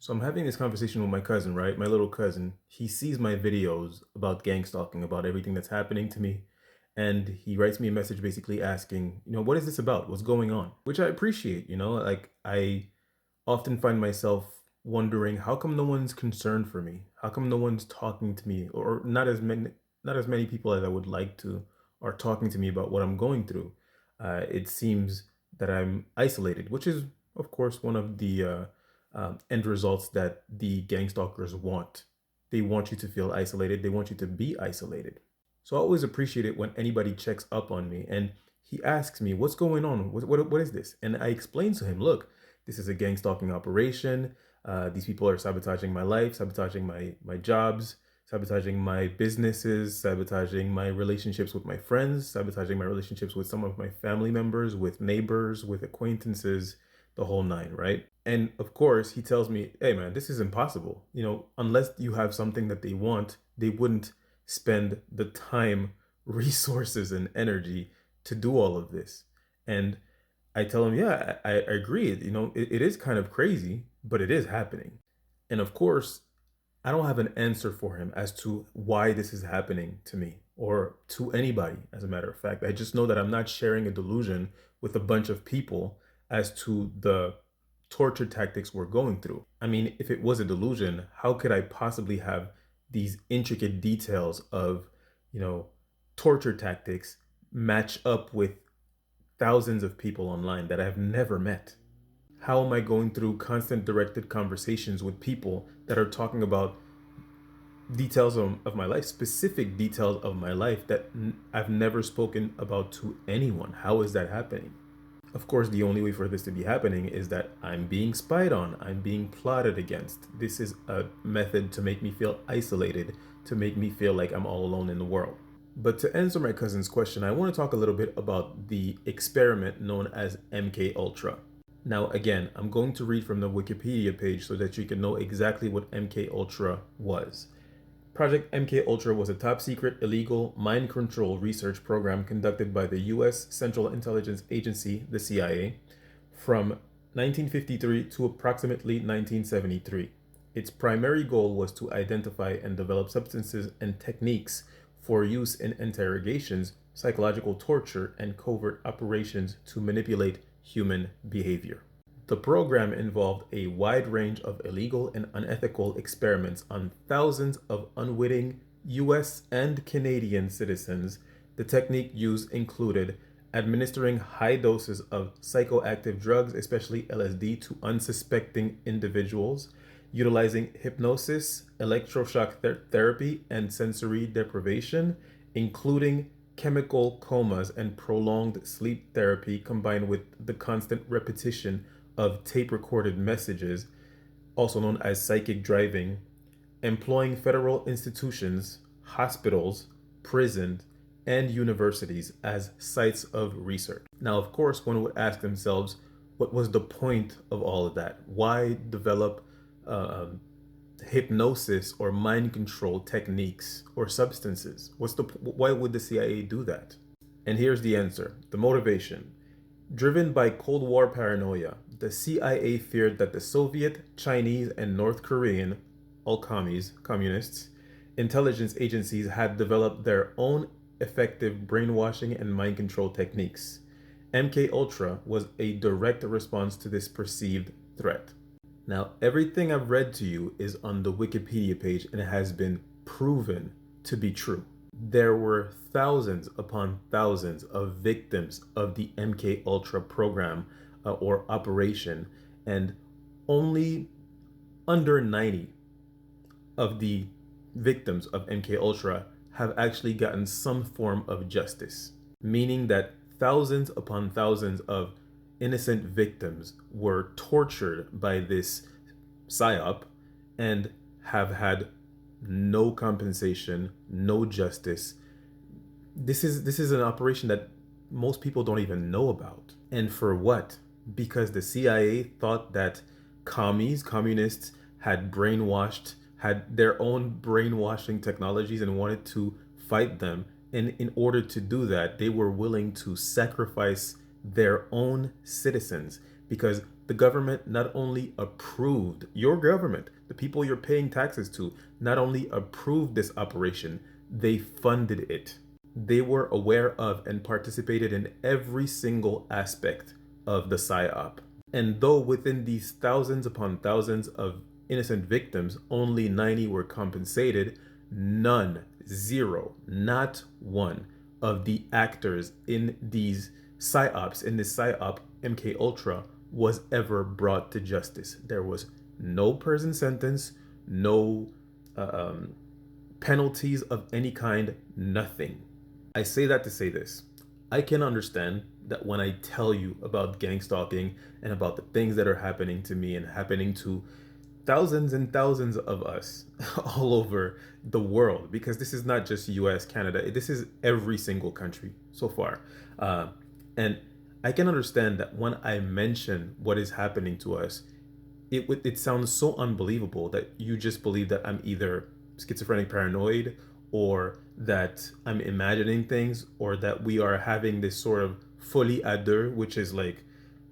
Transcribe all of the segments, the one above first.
So I'm having this conversation with my cousin, right? My little cousin. He sees my videos about gang stalking, about everything that's happening to me. And he writes me a message basically asking, what is this about? What's going on? Which I appreciate, like I often find myself wondering, how come no one's concerned for me? How come no one's talking to me? Or not as many people as I would like to are talking to me about what I'm going through. It seems that I'm isolated, which is of course one of the end results that the gang stalkers want. They want you to feel isolated. They want you to be isolated. So I always appreciate it when anybody checks up on me and he asks me, "What's going on? What is this?" And I explain to him, "Look, this is a gang stalking operation. These people are sabotaging my life, sabotaging my jobs, sabotaging my businesses, sabotaging my relationships with my friends, sabotaging my relationships with some of my family members, with neighbors, with acquaintances, the whole nine, right?" And of course, he tells me, "Hey, man, this is impossible. Unless you have something that they want, they wouldn't spend the time, resources, and energy to do all of this." And I tell him, "Yeah, I agree. It is kind of crazy, but it is happening." And of course, I don't have an answer for him as to why this is happening to me or to anybody, as a matter of fact. I just know that I'm not sharing a delusion with a bunch of people as to the torture tactics we're going through. I mean, if it was a delusion, how could I possibly have these intricate details of, you know, torture tactics match up with thousands of people online that I've never met? How am I going through constant directed conversations with people that are talking about details of my life, specific details of my life that I've never spoken about to anyone? How is that happening? Of course, the only way for this to be happening is that I'm being spied on, I'm being plotted against. This is a method to make me feel isolated, to make me feel like I'm all alone in the world. But to answer my cousin's question, I want to talk a little bit about the experiment known as MK Ultra. Now, again, I'm going to read from the Wikipedia page so that you can know exactly what MK Ultra was. Project MK Ultra was a top secret, illegal, mind control research program conducted by the US Central Intelligence Agency, the CIA, from 1953 to approximately 1973. Its primary goal was to identify and develop substances and techniques for use in interrogations, psychological torture, and covert operations to manipulate human behavior. The program involved a wide range of illegal and unethical experiments on thousands of unwitting US and Canadian citizens. The technique used included administering high doses of psychoactive drugs, especially LSD, to unsuspecting individuals, utilizing hypnosis, electroshock therapy, and sensory deprivation, including chemical comas and prolonged sleep therapy combined with the constant repetition of tape recorded messages, also known as psychic driving, employing federal institutions, hospitals, prisons, and universities as sites of research. Now, of course, one would ask themselves, what was the point of all of that? Why develop hypnosis or mind control techniques or substances? Why would the CIA do that? And here's the answer: the motivation. Driven by Cold War paranoia, the CIA feared that the Soviet, Chinese, and North Korean, all communists, intelligence agencies had developed their own effective brainwashing and mind control techniques. MK Ultra was a direct response to this perceived threat. Now, everything I've read to you is on the Wikipedia page and it has been proven to be true. There were thousands upon thousands of victims of the MK Ultra program or operation, and only under 90 of the victims of MK Ultra have actually gotten some form of justice, meaning that thousands upon thousands of innocent victims were tortured by this psyop and have had no compensation, no justice. This is an operation that most people don't even know about. And for what? Because the CIA thought that communists had had their own brainwashing technologies and wanted to fight them. And in order to do that, they were willing to sacrifice their own citizens. because the government not only approved, your government, the people you're paying taxes to, not only approved this operation, they funded it. They were aware of and participated in every single aspect of the PSYOP. And though within these thousands upon thousands of innocent victims, only 90 were compensated, none, zero, not one of the actors in these PSYOPs, in this PSYOP MK Ultra, was ever brought to justice. There was no prison sentence, no penalties of any kind, nothing. I say that to say this. I can understand that when I tell you about gang stalking and about the things that are happening to me and happening to thousands and thousands of us all over the world, because this is not just US, Canada, this is every single country so far. And I can understand that when I mention what is happening to us, it sounds so unbelievable that you just believe that I'm either schizophrenic paranoid, or that I'm imagining things, or that we are having this sort of folie à deux, which is like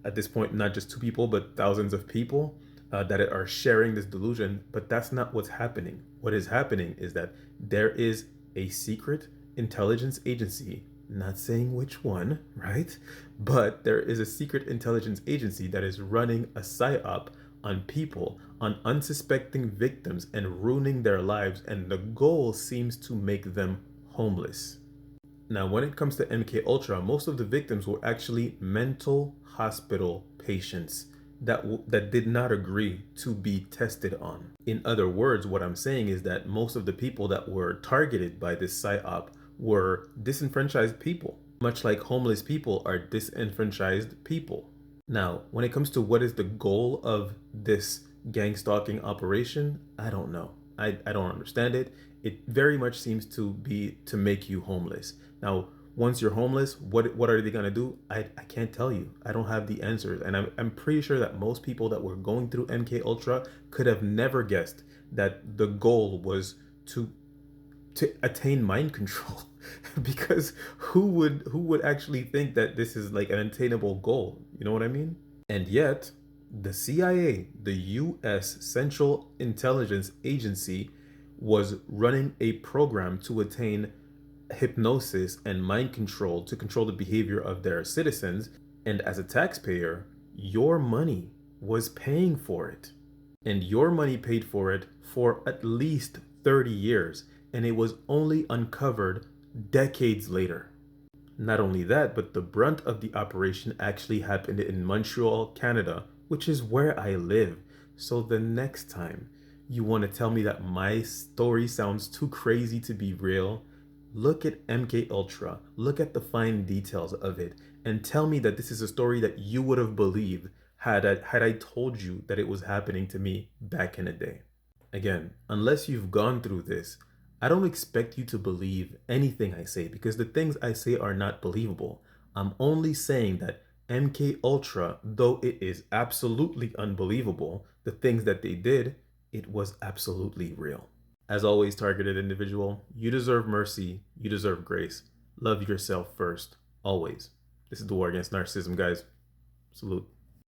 at this point not just two people but thousands of people that are sharing this delusion. But that's not what's happening. What is happening is that there is a secret intelligence agency, not saying which one, right? But there is a secret intelligence agency that is running a psyop on people, on unsuspecting victims, and ruining their lives, and the goal seems to make them homeless. Now, when it comes to MK Ultra, most of the victims were actually mental hospital patients that did not agree to be tested on. In other words, what I'm saying is that most of the people that were targeted by this psyop were disenfranchised people, much like homeless people are disenfranchised people. Now, when it comes to what is the goal of this gang stalking operation, I don't know. I don't understand it. It very much seems to be to make you homeless. Now, once you're homeless, what are they gonna do? I can't tell you. I don't have the answers. And I'm pretty sure that most people that were going through MK Ultra could have never guessed that the goal was to attain mind control. Because who would actually think that this is like an attainable goal? You know what I mean? And yet, the CIA, the US Central Intelligence Agency, was running a program to attain hypnosis and mind control to control the behavior of their citizens. And as a taxpayer, your money was paying for it. And your money paid for it for at least 30 years. And it was only uncovered decades later. Not only that, but the brunt of the operation actually happened in Montreal, Canada, which is where I live. So the next time you want to tell me that my story sounds too crazy to be real, look at MK Ultra, look at the fine details of it, and tell me that this is a story that you would have believed had I told you that it was happening to me back in the day. Again, unless you've gone through this, I don't expect you to believe anything I say, because the things I say are not believable. I'm only saying that MK Ultra, though it is absolutely unbelievable, the things that they did, it was absolutely real. As always, targeted individual, you deserve mercy, you deserve grace. Love yourself first, always. This is the war against narcissism, guys. Salute.